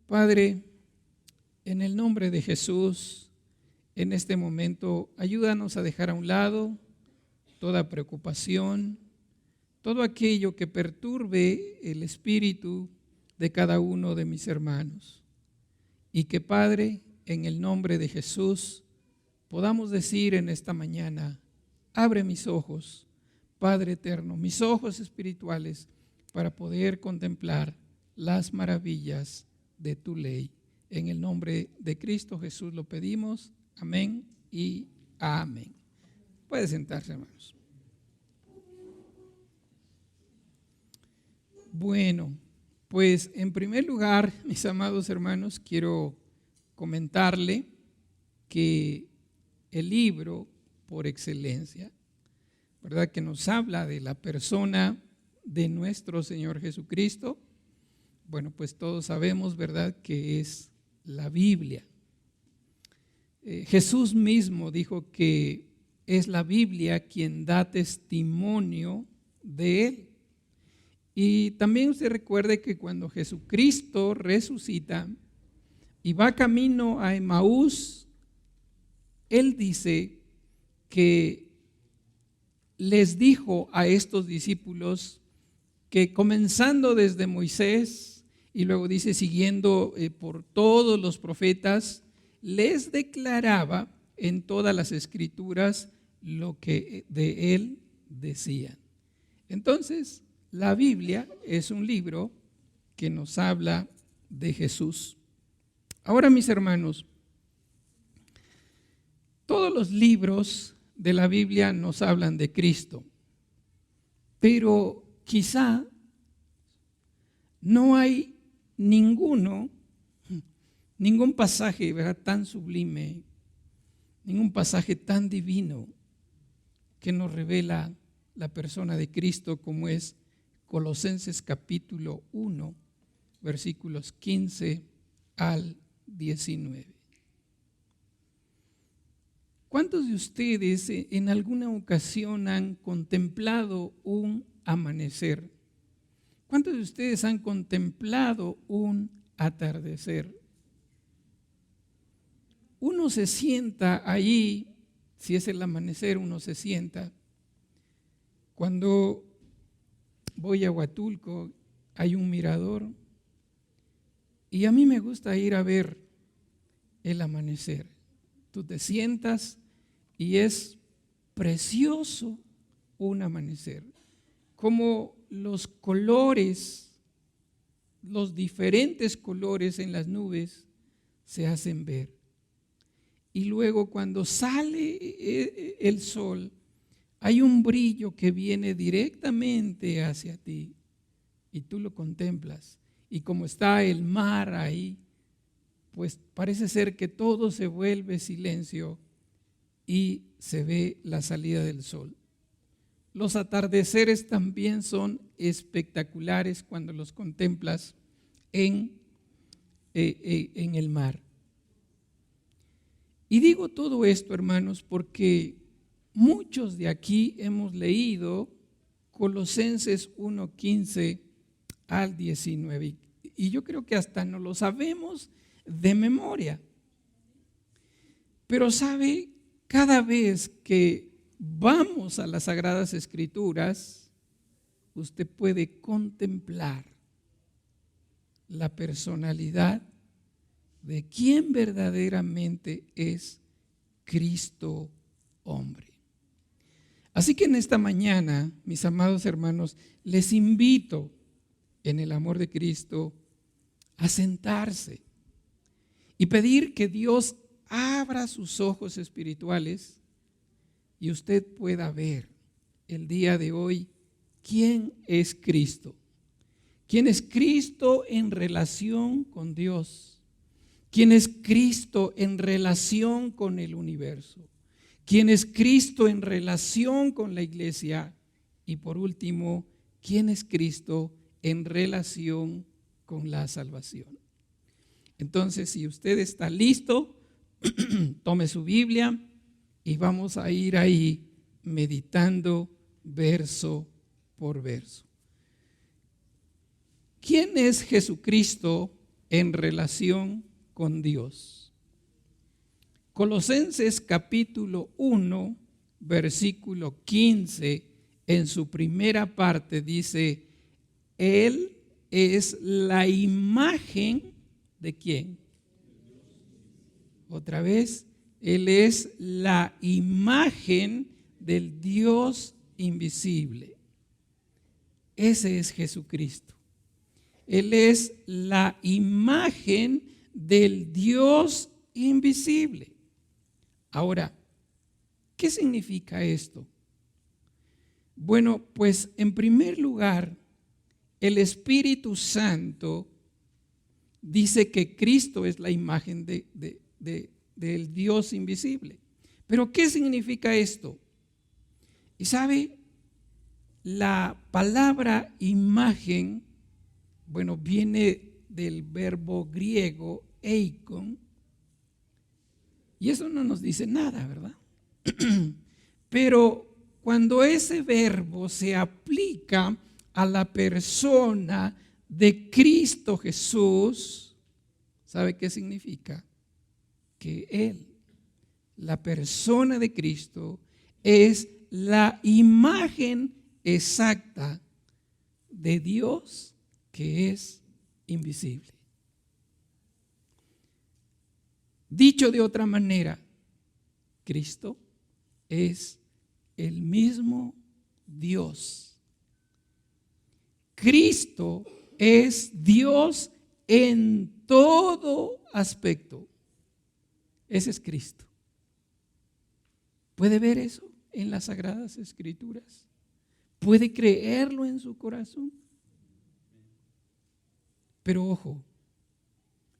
Padre, en el nombre de Jesús, en este momento, ayúdanos a dejar a un lado toda preocupación, todo aquello que perturbe el espíritu de cada uno de mis hermanos. Y que, Padre, en el nombre de Jesús, podamos decir en esta mañana: abre mis ojos, Padre eterno, mis ojos espirituales, para poder contemplar las maravillas de tu ley. En el nombre de Cristo Jesús lo pedimos. Amén y amén. Puede sentarse, hermanos. Bueno, pues en primer lugar, mis amados hermanos, quiero comentarle que el libro por excelencia, ¿verdad?, que nos habla de la persona de nuestro Señor Jesucristo, bueno, pues todos sabemos, ¿verdad?, que es la Biblia. Jesús mismo dijo que es la Biblia quien da testimonio de Él. Y también usted recuerde que cuando Jesucristo resucita y va camino a Emaús, Él dice que les dijo a estos discípulos que comenzando desde Moisés y luego dice siguiendo por todos los profetas, les declaraba en todas las escrituras lo que de Él decían. Entonces, la Biblia es un libro que nos habla de Jesús. Ahora, mis hermanos, todos los libros de la Biblia nos hablan de Cristo, pero quizá no hay ningún pasaje, ¿verdad?, tan sublime, ningún pasaje tan divino que nos revela la persona de Cristo como es Colosenses capítulo 1, versículos 15 al 19. ¿Cuántos de ustedes en alguna ocasión han contemplado un amanecer? ¿Cuántos de ustedes han contemplado un atardecer? Uno se sienta allí, si es el amanecer, uno se sienta. Cuando voy a Huatulco hay un mirador y a mí me gusta ir a ver el amanecer. Tú te sientas y es precioso un amanecer, como los colores, los diferentes colores en las nubes se hacen ver. Y luego cuando sale el sol, hay un brillo que viene directamente hacia ti y tú lo contemplas. Y como está el mar ahí, pues parece ser que todo se vuelve silencio y se ve la salida del sol. Los atardeceres también son espectaculares cuando los contemplas en el mar. Y digo todo esto, hermanos, porque muchos de aquí hemos leído Colosenses 1:15 al 19 y yo creo que hasta no lo sabemos de memoria. Pero sabe, cada vez que vamos a las Sagradas Escrituras, usted puede contemplar la personalidad de quién verdaderamente es Cristo hombre. Así que en esta mañana, mis amados hermanos, les invito en el amor de Cristo a sentarse y pedir que Dios abra sus ojos espirituales y usted pueda ver el día de hoy quién es Cristo. ¿Quién es Cristo en relación con Dios? ¿Quién es Cristo en relación con el universo? ¿Quién es Cristo en relación con la iglesia? Y por último, ¿quién es Cristo en relación con la salvación? Entonces, si usted está listo, tome su Biblia y vamos a ir ahí meditando verso por verso. ¿Quién es Jesucristo en relación con Dios. Colosenses capítulo 1, versículo 15, en su primera parte dice, Él es la imagen ¿de quién? Otra vez, Él es la imagen del Dios invisible. Ese es Jesucristo. Él es la imagen del Dios invisible. Ahora, ¿qué significa esto? Bueno, pues en primer lugar, el Espíritu Santo dice que Cristo es la imagen del Dios invisible. Pero ¿qué significa esto? Y sabe, la palabra imagen, bueno, viene del verbo griego eikon, y eso no nos dice nada, ¿verdad? Pero cuando ese verbo se aplica a la persona de Cristo Jesús, ¿sabe qué significa? Que Él, la persona de Cristo, es la imagen exacta de Dios que es invisible. Dicho de otra manera, Cristo es el mismo Dios. Cristo es Dios en todo aspecto. Ese es Cristo. ¿Puede ver eso en las Sagradas Escrituras? ¿Puede creerlo en su corazón? Pero ojo,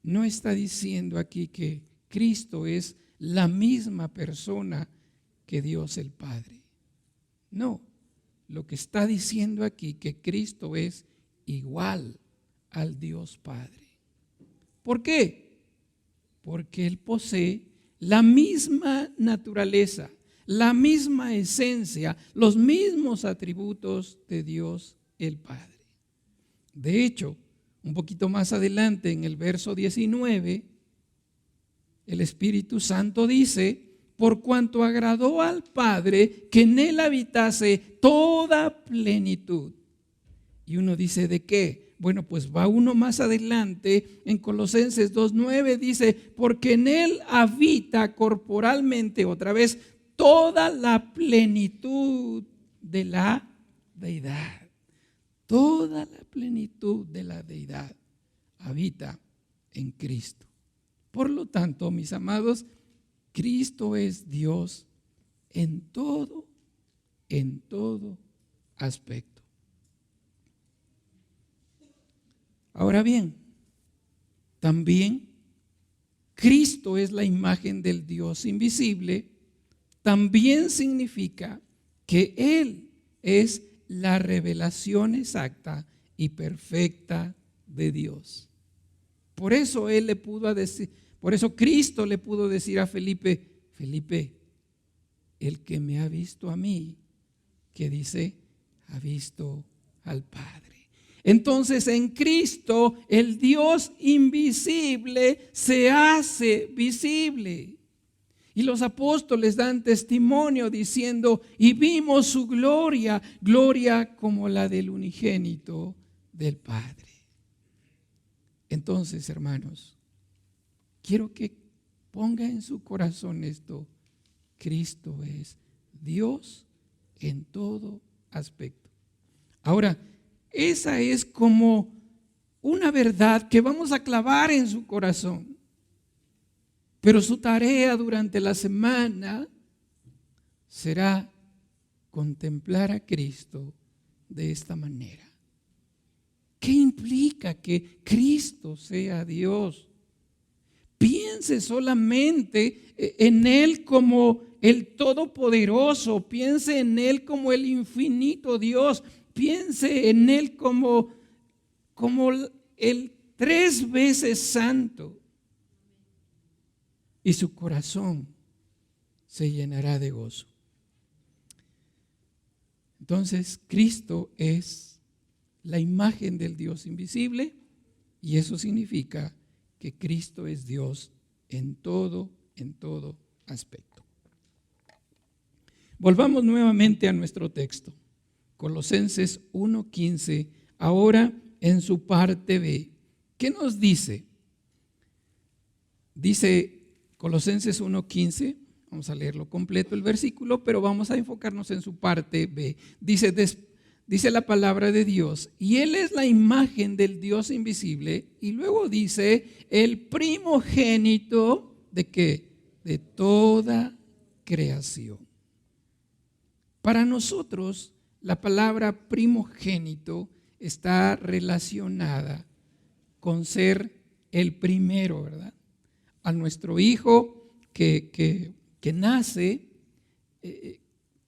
no está diciendo aquí que Cristo es la misma persona que Dios el Padre. No, lo que está diciendo aquí que Cristo es igual al Dios Padre. ¿Por qué? Porque Él posee la misma naturaleza, la misma esencia, los mismos atributos de Dios el Padre. De hecho, un poquito más adelante en el verso 19, el Espíritu Santo dice, por cuanto agradó al Padre que en Él habitase toda plenitud. Y uno dice, ¿de qué? Bueno, pues va uno más adelante en Colosenses 2:9 dice, porque en Él habita corporalmente, otra vez, toda la plenitud de la deidad. Toda la plenitud de la deidad habita en Cristo. Por lo tanto, mis amados, Cristo es Dios en todo aspecto. Ahora bien, también Cristo es la imagen del Dios invisible, también significa que Él es la revelación exacta y perfecta de Dios. Por eso Él le pudo decir, por eso Cristo le pudo decir a Felipe, Felipe, el que me ha visto a mí, que dice, ha visto al Padre. Entonces en Cristo el Dios invisible se hace visible. Y los apóstoles dan testimonio diciendo, y vimos su gloria, gloria como la del unigénito del Padre. Entonces, hermanos, quiero que ponga en su corazón esto, Cristo es Dios en todo aspecto. Ahora, esa es como una verdad que vamos a clavar en su corazón. Pero su tarea durante la semana será contemplar a Cristo de esta manera. ¿Qué implica que Cristo sea Dios? Piense solamente en Él como el Todopoderoso, piense en Él como el infinito Dios, piense en Él como el 3 veces santo. Y su corazón se llenará de gozo. Entonces, Cristo es la imagen del Dios invisible y eso significa que Cristo es Dios en todo aspecto. Volvamos nuevamente a nuestro texto. Colosenses 1:15, ahora en su parte B. ¿Qué nos dice? Dice Colosenses 1:15, vamos a leerlo completo el versículo, pero vamos a enfocarnos en su parte B. Dice la palabra de Dios, y Él es la imagen del Dios invisible, y luego dice, el primogénito ¿de qué? De toda creación. Para nosotros, la palabra primogénito está relacionada con ser el primero, ¿verdad? A nuestro hijo que nace,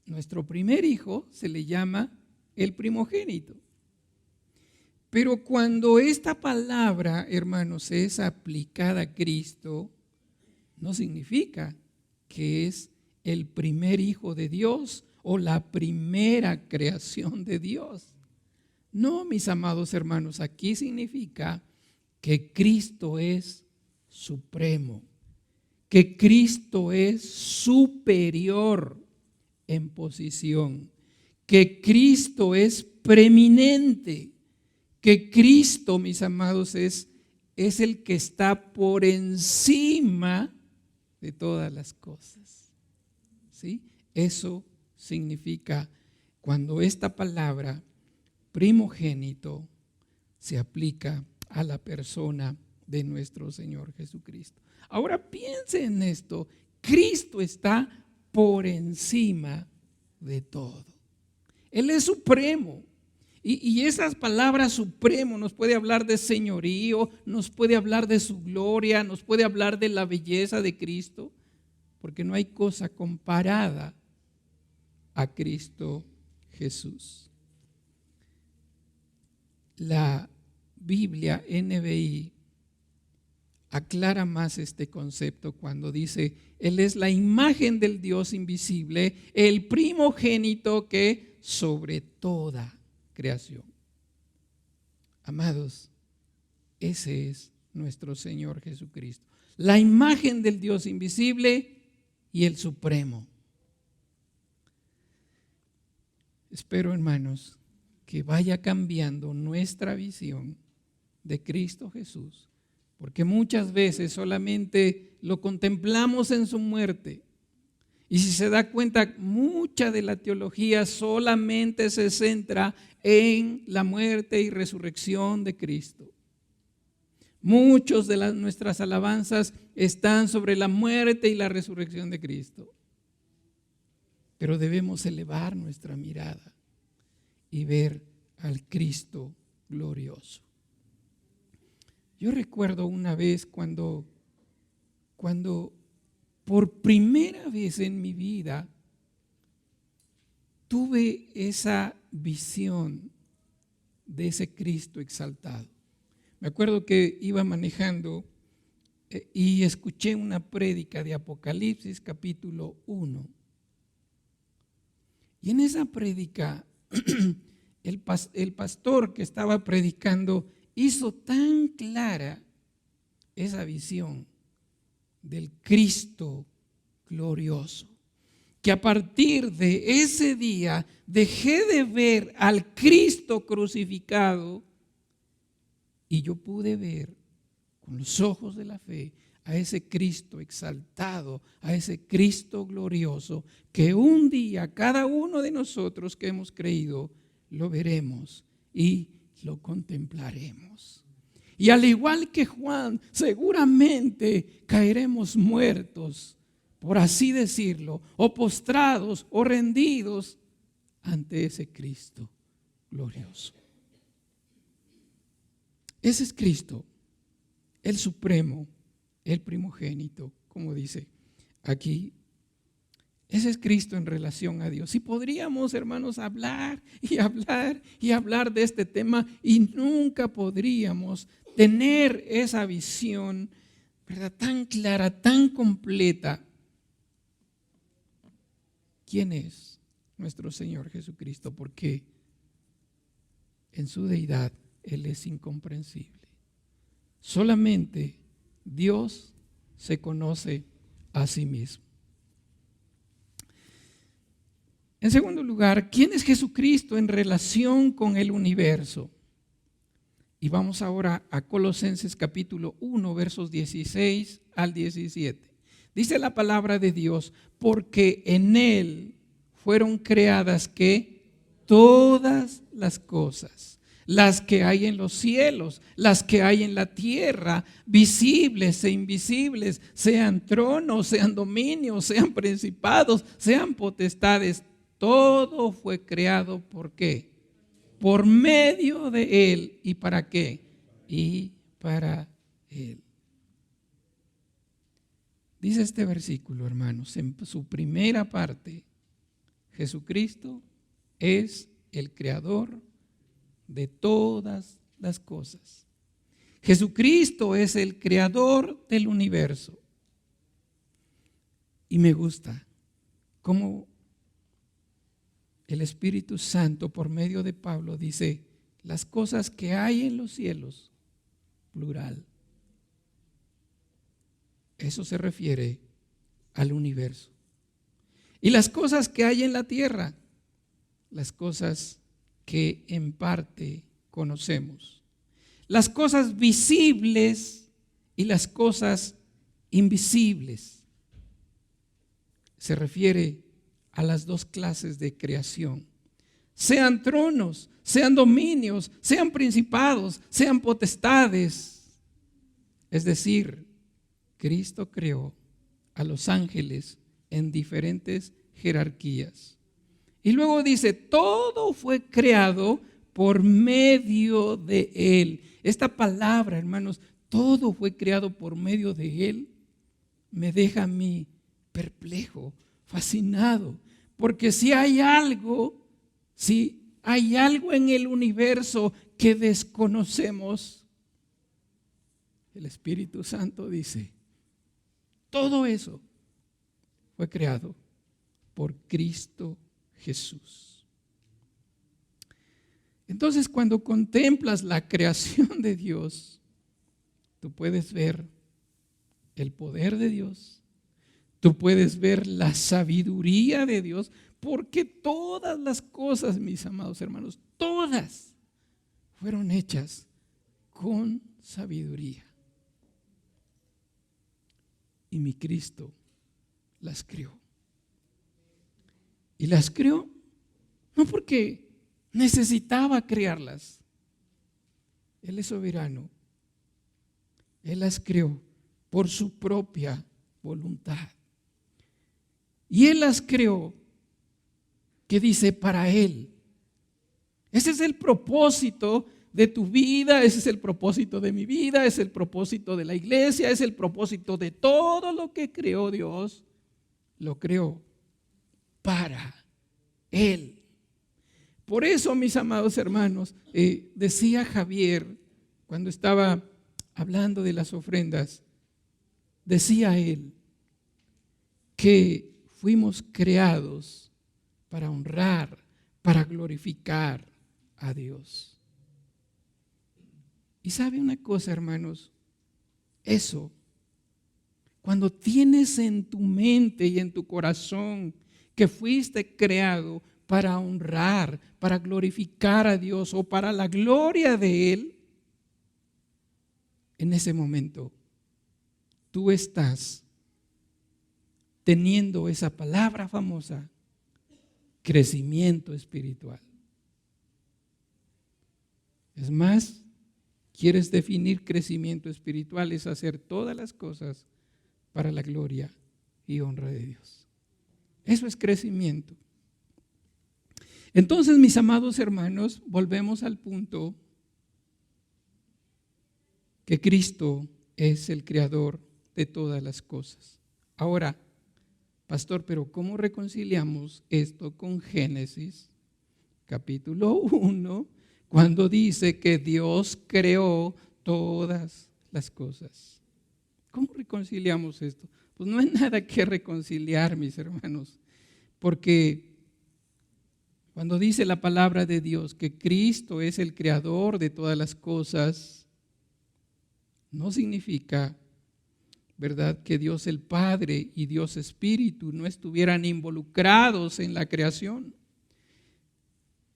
nuestro primer hijo se le llama el primogénito. Pero cuando esta palabra, hermanos, es aplicada a Cristo, no significa que es el primer hijo de Dios o la primera creación de Dios. No, mis amados hermanos, aquí significa que Cristo es supremo, que Cristo es superior en posición, que Cristo es preeminente, que Cristo, mis amados, es el que está por encima de todas las cosas. ¿Sí? Eso significa cuando esta palabra primogénito se aplica a la persona de nuestro Señor Jesucristo. Ahora piense en esto, Cristo está por encima de todo. Él es supremo. Y esas palabras supremo nos puede hablar de señorío, nos puede hablar de su gloria, nos puede hablar de la belleza de Cristo, porque no hay cosa comparada a Cristo Jesús. La Biblia NBI aclara más este concepto cuando dice, Él es la imagen del Dios invisible, el primogénito que sobre toda creación. Amados, ese es nuestro Señor Jesucristo, la imagen del Dios invisible y el supremo. Espero, hermanos, que vaya cambiando nuestra visión de Cristo Jesús, porque muchas veces solamente lo contemplamos en su muerte. Y si se da cuenta, mucha de la teología solamente se centra en la muerte y resurrección de Cristo. Muchos de nuestras alabanzas están sobre la muerte y la resurrección de Cristo. Pero debemos elevar nuestra mirada y ver al Cristo glorioso. Yo recuerdo una vez cuando por primera vez en mi vida tuve esa visión de ese Cristo exaltado. Me acuerdo que iba manejando y escuché una prédica de Apocalipsis capítulo 1. Y en esa prédica el pastor que estaba predicando hizo tan clara esa visión del Cristo glorioso, que a partir de ese día dejé de ver al Cristo crucificado y yo pude ver con los ojos de la fe a ese Cristo exaltado, a ese Cristo glorioso, que un día cada uno de nosotros que hemos creído lo veremos y lo contemplaremos. Y al igual que Juan, seguramente caeremos muertos, por así decirlo, o postrados o rendidos ante ese Cristo glorioso. Ese es Cristo, el supremo, el primogénito, como dice aquí. Ese es Cristo en relación a Dios. Y podríamos, hermanos, hablar y hablar y hablar de este tema y nunca podríamos tener esa visión, ¿verdad?, tan clara, tan completa. ¿Quién es nuestro Señor Jesucristo? Porque en su deidad Él es incomprensible. Solamente Dios se conoce a sí mismo. En segundo lugar, ¿quién es Jesucristo en relación con el universo? Y vamos ahora a Colosenses capítulo 1, versos 16 al 17. Dice la palabra de Dios, porque en Él fueron creadas que todas las cosas, las que hay en los cielos, las que hay en la tierra, visibles e invisibles, sean tronos, sean dominios, sean principados, sean potestades, todo fue creado ¿por qué? Por medio de Él. ¿Y para qué? Y para Él. Dice este versículo, hermanos, en su primera parte, Jesucristo es el creador de todas las cosas. Jesucristo es el creador del universo. Y me gusta cómo el Espíritu Santo por medio de Pablo dice, las cosas que hay en los cielos, plural. Eso se refiere al universo. Y las cosas que hay en la tierra, las cosas que en parte conocemos. Las cosas visibles y las cosas invisibles. Se refiere a las dos clases de creación. Sean tronos, sean dominios, sean principados, sean potestades. Es decir, Cristo creó a los ángeles en diferentes jerarquías. Y luego dice, todo fue creado por medio de Él. Esta palabra, hermanos, todo fue creado por medio de Él, me deja a mí perplejo, fascinado. Porque si hay algo en el universo que desconocemos, el Espíritu Santo dice, todo eso fue creado por Cristo Jesús. Entonces, cuando contemplas la creación de Dios, tú puedes ver el poder de Dios, tú puedes ver la sabiduría de Dios, porque todas las cosas, mis amados hermanos, todas fueron hechas con sabiduría. Y mi Cristo las creó. Y las creó no porque necesitaba crearlas. Él es soberano. Él las creó por su propia voluntad. Y Él las creó, que dice, para Él. Ese es el propósito de tu vida, ese es el propósito de mi vida, es el propósito de la iglesia, es el propósito de todo lo que creó Dios. Lo creó para Él. Por eso, mis amados hermanos, decía Javier, cuando estaba hablando de las ofrendas, decía él que fuimos creados para honrar, para glorificar a Dios. Y sabe una cosa, hermanos, eso, cuando tienes en tu mente y en tu corazón que fuiste creado para honrar, para glorificar a Dios o para la gloria de Él, en ese momento tú estás teniendo esa palabra famosa, crecimiento espiritual. Es más, quieres definir crecimiento espiritual, es hacer todas las cosas para la gloria y honra de Dios. Eso es crecimiento. Entonces, mis amados hermanos, volvemos al punto que Cristo es el creador de todas las cosas. Ahora, pastor, pero ¿cómo reconciliamos esto con Génesis capítulo 1, cuando dice que Dios creó todas las cosas? ¿Cómo reconciliamos esto? Pues no hay nada que reconciliar, mis hermanos, porque cuando dice la palabra de Dios que Cristo es el creador de todas las cosas, no significa ¿verdad?, que Dios el Padre y Dios Espíritu no estuvieran involucrados en la creación,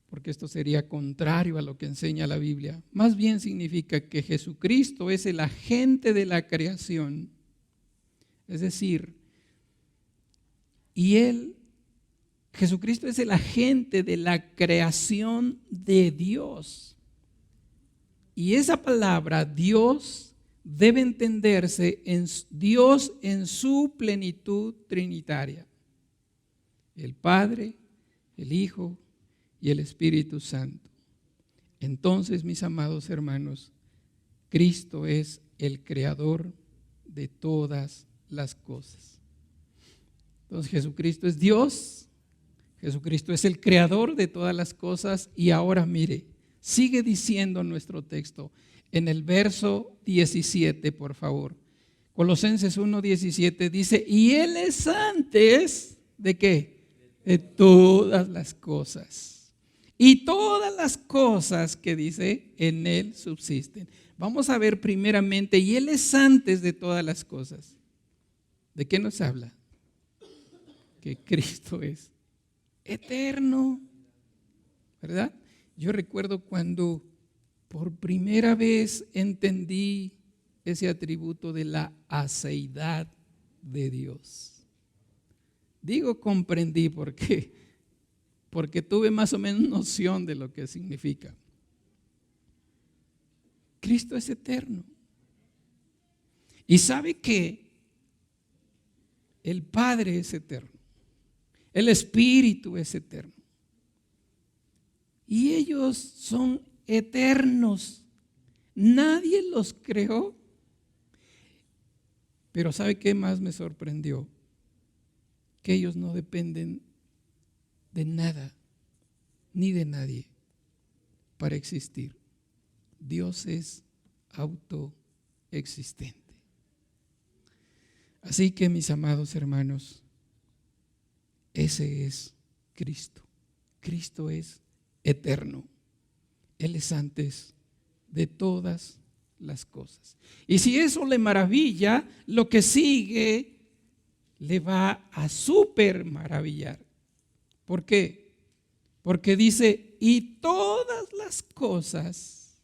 porque esto sería contrario a lo que enseña la Biblia. Más bien significa que Jesucristo es el agente de la creación, es decir, Jesucristo es el agente de la creación de Dios. Y esa palabra Dios debe entenderse en Dios en su plenitud trinitaria. El Padre, el Hijo y el Espíritu Santo. Entonces, mis amados hermanos, Cristo es el creador de todas las cosas. Entonces, Jesucristo es Dios, Jesucristo es el creador de todas las cosas. Y ahora mire, sigue diciendo nuestro texto en el verso 17, por favor. Colosenses 1:17 dice, y Él es antes de ¿qué? De todas las cosas. Y todas las cosas que dice, en Él subsisten. Vamos a ver primeramente, y Él es antes de todas las cosas. ¿De qué nos habla? Que Cristo es eterno, ¿verdad? Yo recuerdo cuando por primera vez entendí ese atributo de la aceidad de Dios. Digo comprendí porque tuve más o menos noción de lo que significa. Cristo es eterno. Y sabe que el Padre es eterno. El Espíritu es eterno. Y ellos son eternos. Nadie los creó. Pero ¿sabe qué más me sorprendió? Que ellos no dependen de nada ni de nadie para existir. Dios es autoexistente. Así que, mis amados hermanos, ese es Cristo. Cristo es eterno. Él es antes de todas las cosas. Y si eso le maravilla, lo que sigue le va a súper maravillar. ¿Por qué? Porque dice, y todas las cosas,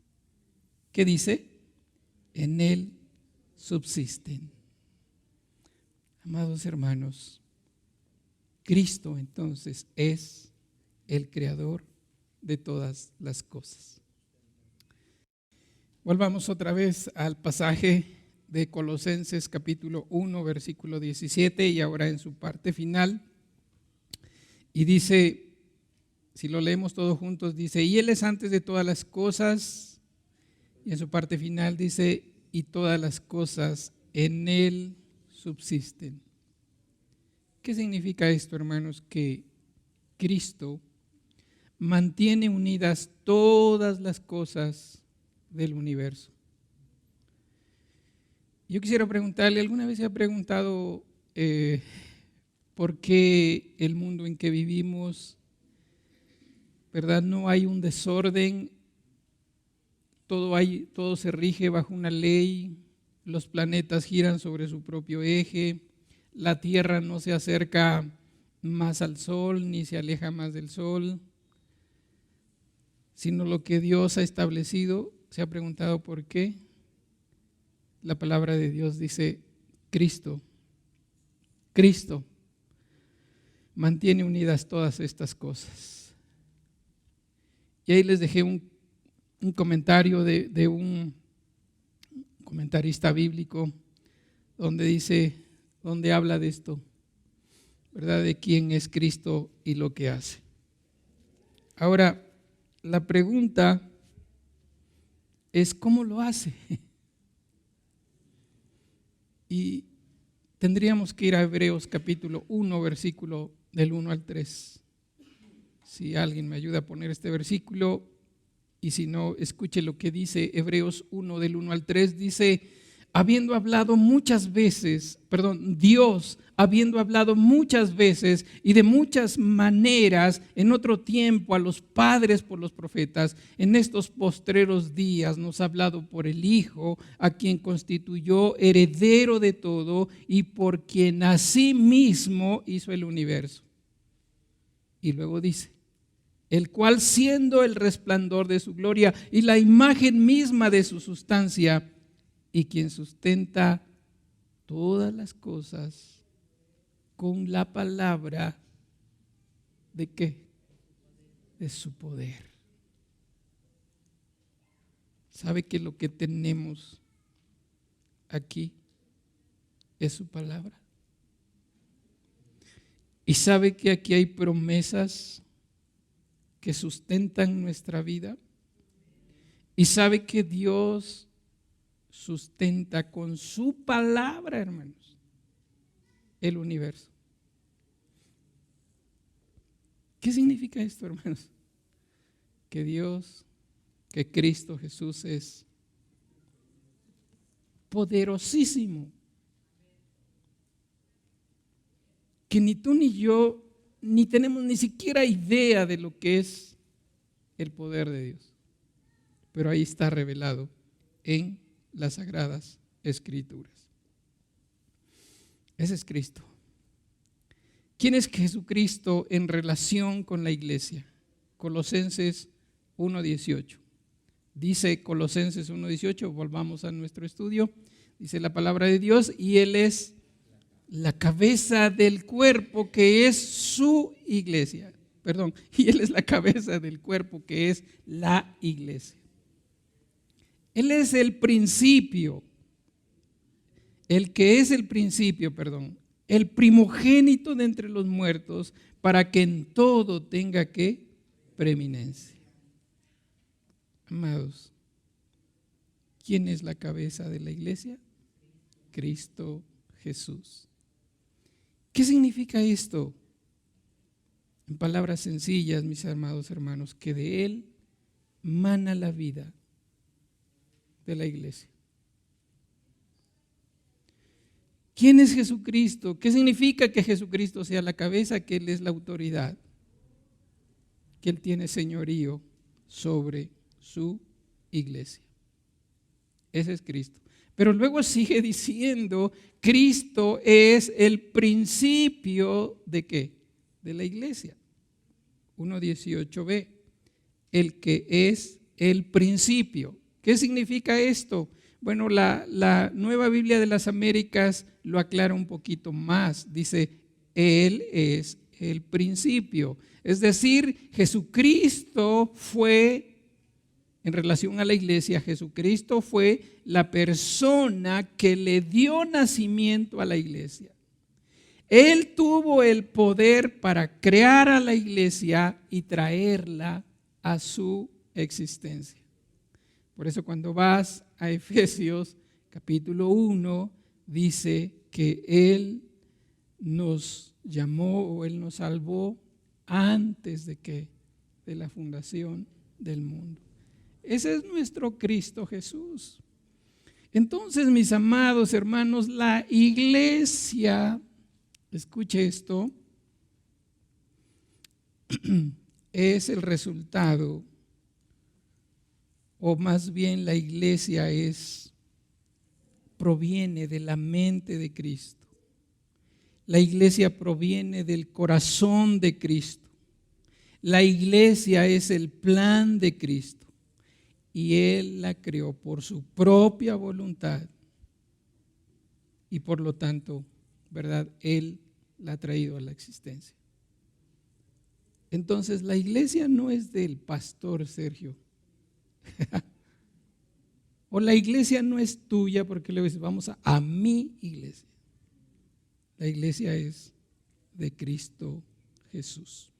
¿qué dice? En Él subsisten. Amados hermanos, Cristo entonces es el creador de todas las cosas. Volvamos otra vez al pasaje de Colosenses capítulo 1, versículo 17, y ahora en su parte final. Y dice, si lo leemos todos juntos, dice, y Él es antes de todas las cosas, y en su parte final dice, y todas las cosas en Él subsisten. ¿Qué significa esto, hermanos? Que Cristo mantiene unidas todas las cosas del universo. Yo quisiera preguntarle, ¿alguna vez se ha preguntado por qué el mundo en que vivimos, ¿verdad? No hay un desorden, todo se rige bajo una ley, los planetas giran sobre su propio eje, la Tierra no se acerca más al Sol ni se aleja más del Sol, sino lo que Dios ha establecido. ¿Se ha preguntado por qué? La palabra de Dios dice, Cristo mantiene unidas todas estas cosas. Y ahí les dejé un comentario de un comentarista bíblico donde habla de esto, ¿verdad? De quién es Cristo y lo que hace. Ahora, la pregunta es ¿cómo lo hace? Y tendríamos que ir a Hebreos capítulo 1, versículo del 1 al 3. Si alguien me ayuda a poner este versículo, y si no, escuche lo que dice Hebreos 1 del 1 al 3. Dice, habiendo hablado muchas veces, Dios habiendo hablado muchas veces y de muchas maneras en otro tiempo a los padres por los profetas, en estos postreros días nos ha hablado por el Hijo, a quien constituyó heredero de todo y por quien asimismo hizo el universo. Y luego dice, el cual siendo el resplandor de su gloria y la imagen misma de su sustancia, y quien sustenta todas las cosas con la palabra ¿de qué? De su poder. ¿Sabe que lo que tenemos aquí es su palabra? ¿Y sabe que aquí hay promesas que sustentan nuestra vida? ¿Y sabe que Dios sustenta con su palabra, hermanos, el universo? ¿Qué significa esto, hermanos? Que Dios, que Cristo Jesús es poderosísimo. Que ni tú ni yo ni tenemos ni siquiera idea de lo que es el poder de Dios. Pero ahí está revelado en las Sagradas Escrituras. Ese es Cristo. ¿Quién es Jesucristo en relación con la iglesia? Colosenses 1:18. Dice Colosenses 1:18, volvamos a nuestro estudio. Dice la palabra de Dios, y Él es la cabeza del cuerpo que es su iglesia. Y Él es la cabeza del cuerpo que es la iglesia. Él es el principio, el primogénito de entre los muertos, para que en todo tenga ¿qué? Preeminencia. Amados, ¿quién es la cabeza de la iglesia? Cristo Jesús. ¿Qué significa esto? En palabras sencillas, mis amados hermanos, que de Él mana la vida de la iglesia. ¿Quién es Jesucristo? ¿Qué significa que Jesucristo sea la cabeza? Que Él es la autoridad, que Él tiene señorío sobre su iglesia. Ese es Cristo. Pero luego sigue diciendo, Cristo es el principio ¿de qué? De la iglesia. 1:18b, el que es el principio. ¿Qué significa esto? Bueno, la Nueva Biblia de las Américas lo aclara un poquito más. Dice, Él es el principio. Es decir, Jesucristo fue, en relación a la iglesia, Jesucristo fue la persona que le dio nacimiento a la iglesia. Él tuvo el poder para crear a la iglesia y traerla a su existencia. Por eso cuando vas a Efesios capítulo 1, dice que Él nos llamó o Él nos salvó antes de que de la fundación del mundo. Ese es nuestro Cristo Jesús. Entonces, mis amados hermanos, la iglesia, escuche esto, es el resultado, o más bien la iglesia proviene de la mente de Cristo. La iglesia proviene del corazón de Cristo. La iglesia es el plan de Cristo y Él la creó por su propia voluntad y por lo tanto, ¿verdad? Él la ha traído a la existencia. Entonces, la iglesia no es del pastor Sergio. O la iglesia no es tuya porque le dices, vamos a mi iglesia. La iglesia es de Cristo Jesús.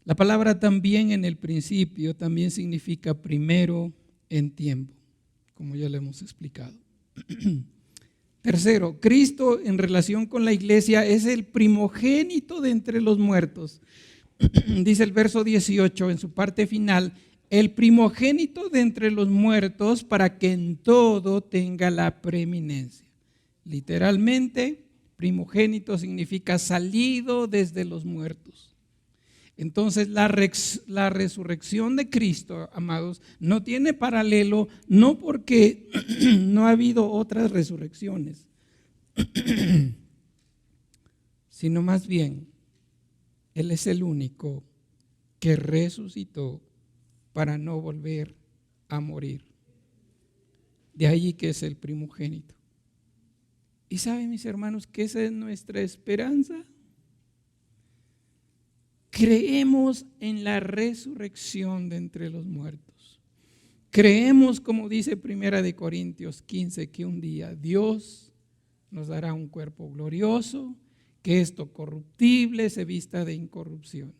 La palabra también en el principio también significa primero en tiempo, como ya le hemos explicado. Tercero, Cristo en relación con la iglesia es el primogénito de entre los muertos. Dice el verso 18 en su parte final, el primogénito de entre los muertos, para que en todo tenga la preeminencia. Literalmente, primogénito significa salido desde los muertos. Entonces, la resurrección de Cristo, amados, no tiene paralelo, no porque no ha habido otras resurrecciones, sino más bien, Él es el único que resucitó para no volver a morir. De ahí que es el primogénito. ¿Y saben, mis hermanos, que esa es nuestra esperanza? Creemos en la resurrección de entre los muertos. Creemos, como dice 1 Corintios 15, que un día Dios nos dará un cuerpo glorioso, que esto corruptible se vista de incorrupción.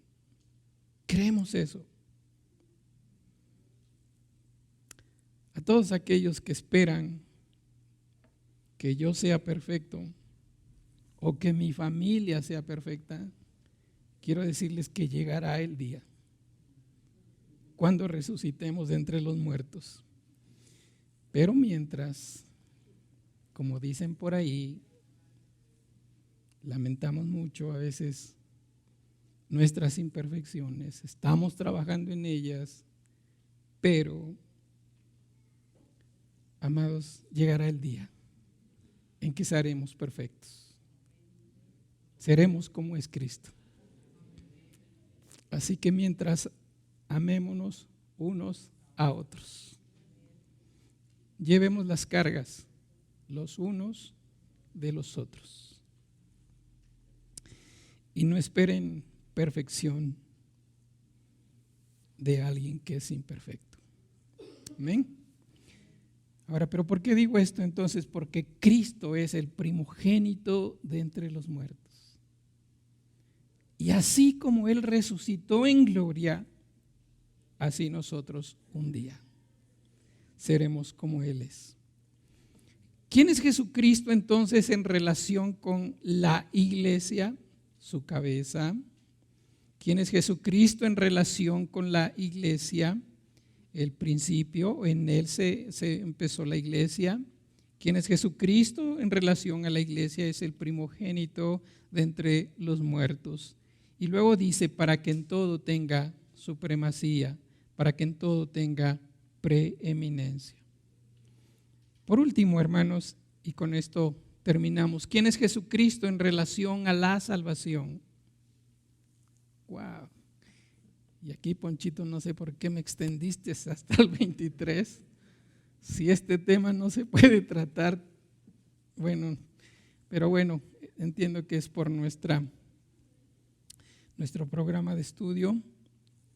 Creemos eso. A todos aquellos que esperan que yo sea perfecto o que mi familia sea perfecta, quiero decirles que llegará el día cuando resucitemos de entre los muertos. Pero mientras, como dicen por ahí, lamentamos mucho a veces nuestras imperfecciones, estamos trabajando en ellas, pero, amados, llegará el día en que seremos perfectos. Seremos como es Cristo. Así que mientras, amémonos unos a otros. Llevemos las cargas los unos de los otros. Y no esperen perfección de alguien que es imperfecto. Amén. Ahora, ¿pero por qué digo esto entonces? Porque Cristo es el primogénito de entre los muertos. Y así como Él resucitó en gloria, así nosotros un día seremos como Él es. ¿Quién es Jesucristo entonces en relación con la iglesia? Su cabeza. ¿Quién es Jesucristo en relación con la iglesia? El principio, en Él se empezó la iglesia. ¿Quién es Jesucristo en relación a la iglesia? Es el primogénito de entre los muertos. Y luego dice, para que en todo tenga supremacía, para que en todo tenga preeminencia. Por último, hermanos, y con esto terminamos, ¿quién es Jesucristo en relación a la salvación? Wow. Y aquí, Ponchito, no sé por qué me extendiste hasta el 23. Si este tema no se puede tratar, bueno, pero bueno, entiendo que es por nuestro programa de estudio.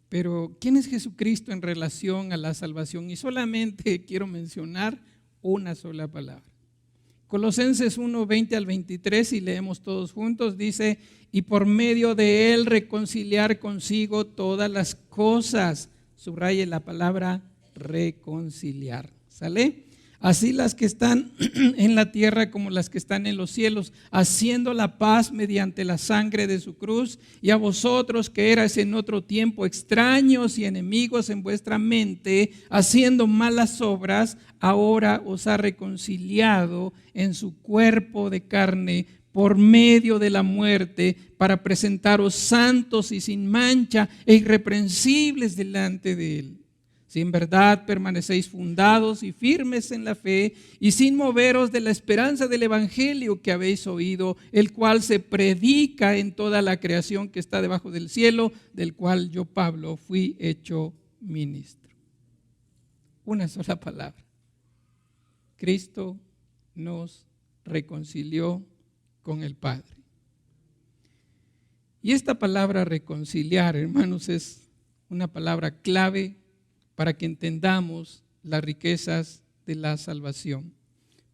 Pero ¿quién es Jesucristo en relación a la salvación? Y solamente quiero mencionar una sola palabra. Colosenses 1, 20 al 23, y leemos todos juntos, dice, y por medio de Él reconciliar consigo todas las cosas. Subraye la palabra reconciliar. ¿Sale? Así las que están en la tierra como las que están en los cielos, haciendo la paz mediante la sangre de su cruz. Y a vosotros que erais en otro tiempo extraños y enemigos en vuestra mente, haciendo malas obras, ahora os ha reconciliado en su cuerpo de carne por medio de la muerte, para presentaros santos y sin mancha e irreprensibles delante de Él. Si en verdad permanecéis fundados y firmes en la fe y sin moveros de la esperanza del evangelio que habéis oído, el cual se predica en toda la creación que está debajo del cielo, del cual yo, Pablo, fui hecho ministro. Una sola palabra. Cristo nos reconcilió con el Padre. Y esta palabra reconciliar, hermanos, es una palabra clave para que entendamos las riquezas de la salvación.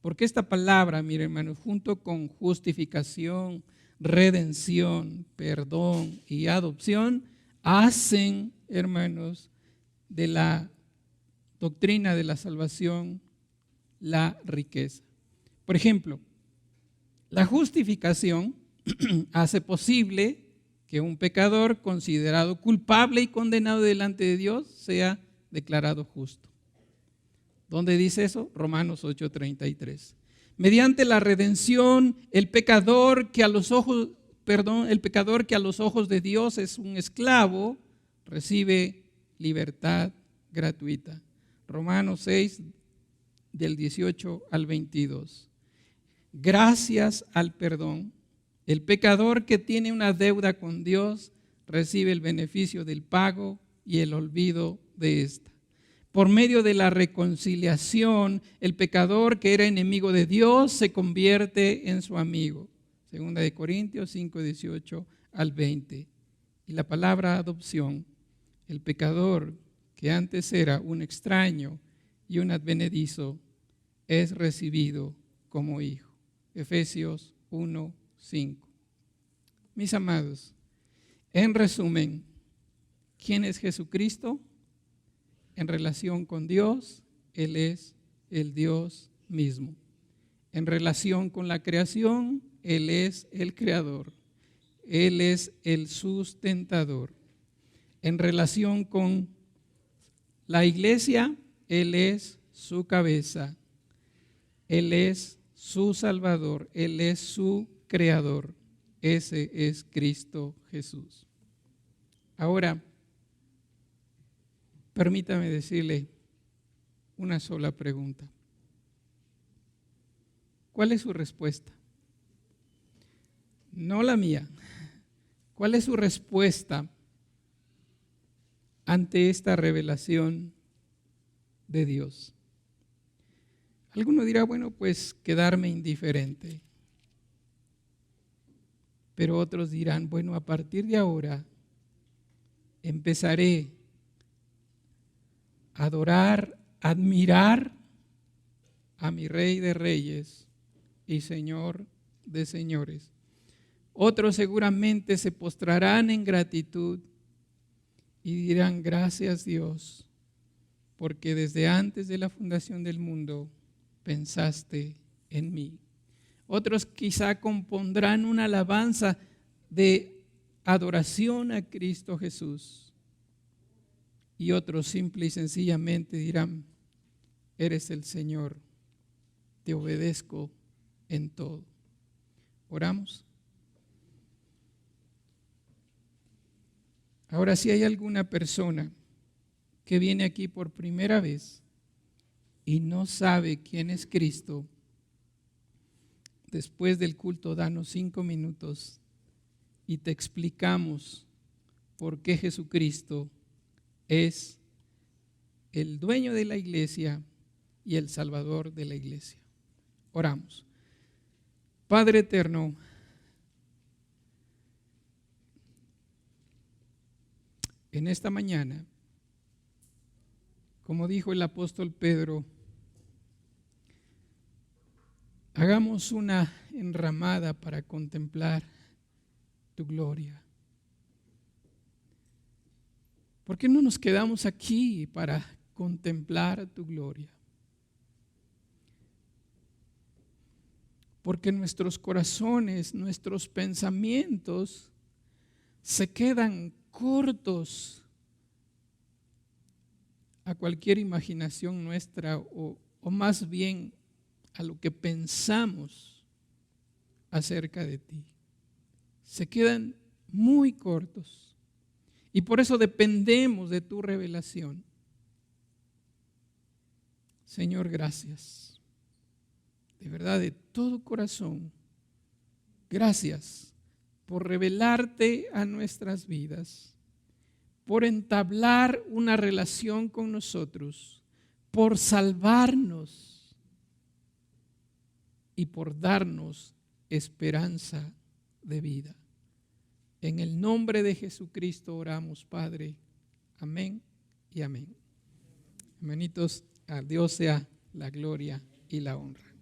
Porque esta palabra, miren, hermanos, junto con justificación, redención, perdón y adopción, hacen, hermanos, de la doctrina de la salvación la riqueza. Por ejemplo, la justificación hace posible que un pecador considerado culpable y condenado delante de Dios sea declarado justo. ¿Dónde dice eso? Romanos 8:33. Mediante la redención, el pecador que a los ojos de Dios es un esclavo, recibe libertad gratuita. Romanos 6, del 18 al 22. Gracias al perdón, el pecador que tiene una deuda con Dios recibe el beneficio del pago y el olvido de esta. Por medio de la reconciliación, el pecador que era enemigo de Dios se convierte en su amigo. 2 Corintios 5, 18 al 20. Y la palabra adopción, el pecador que antes era un extraño y un advenedizo, es recibido como hijo. Efesios 1, 5. Mis amados, en resumen, ¿quién es Jesucristo? En relación con Dios, Él es el Dios mismo. En relación con la creación, Él es el creador. Él es el sustentador. En relación con la iglesia, Él es su cabeza. Él es su Salvador. Él es su creador. Ese es Cristo Jesús. Ahora, permítame decirle una sola pregunta. ¿Cuál es su respuesta? No la mía. ¿Cuál es su respuesta ante esta revelación de Dios? Alguno dirá, bueno, pues quedarme indiferente. Pero otros dirán, bueno, a partir de ahora empezaré a adorar, admirar a mi Rey de Reyes y Señor de Señores. Otros seguramente se postrarán en gratitud y dirán, gracias Dios, porque desde antes de la fundación del mundo pensaste en mí. Otros quizá compondrán una alabanza de adoración a Cristo Jesús. Y otros simple y sencillamente dirán, eres el Señor, te obedezco en todo. Oramos. Ahora, si hay alguna persona que viene aquí por primera vez y no sabe quién es Cristo, después del culto danos 5 minutos y te explicamos por qué Jesucristo es el dueño de la iglesia y el salvador de la iglesia. Oramos. Padre eterno, en esta mañana, como dijo el apóstol Pedro, hagamos una enramada para contemplar tu gloria. ¿Por qué no nos quedamos aquí para contemplar tu gloria? Porque nuestros corazones, nuestros pensamientos se quedan cortos a cualquier imaginación nuestra o más bien a lo que pensamos acerca de ti. Se quedan muy cortos. Y por eso dependemos de tu revelación. Señor, gracias. De verdad, de todo corazón, gracias por revelarte a nuestras vidas, por entablar una relación con nosotros, por salvarnos y por darnos esperanza de vida. En el nombre de Jesucristo oramos, Padre. Amén y amén. Hermanitos, a Dios sea la gloria y la honra.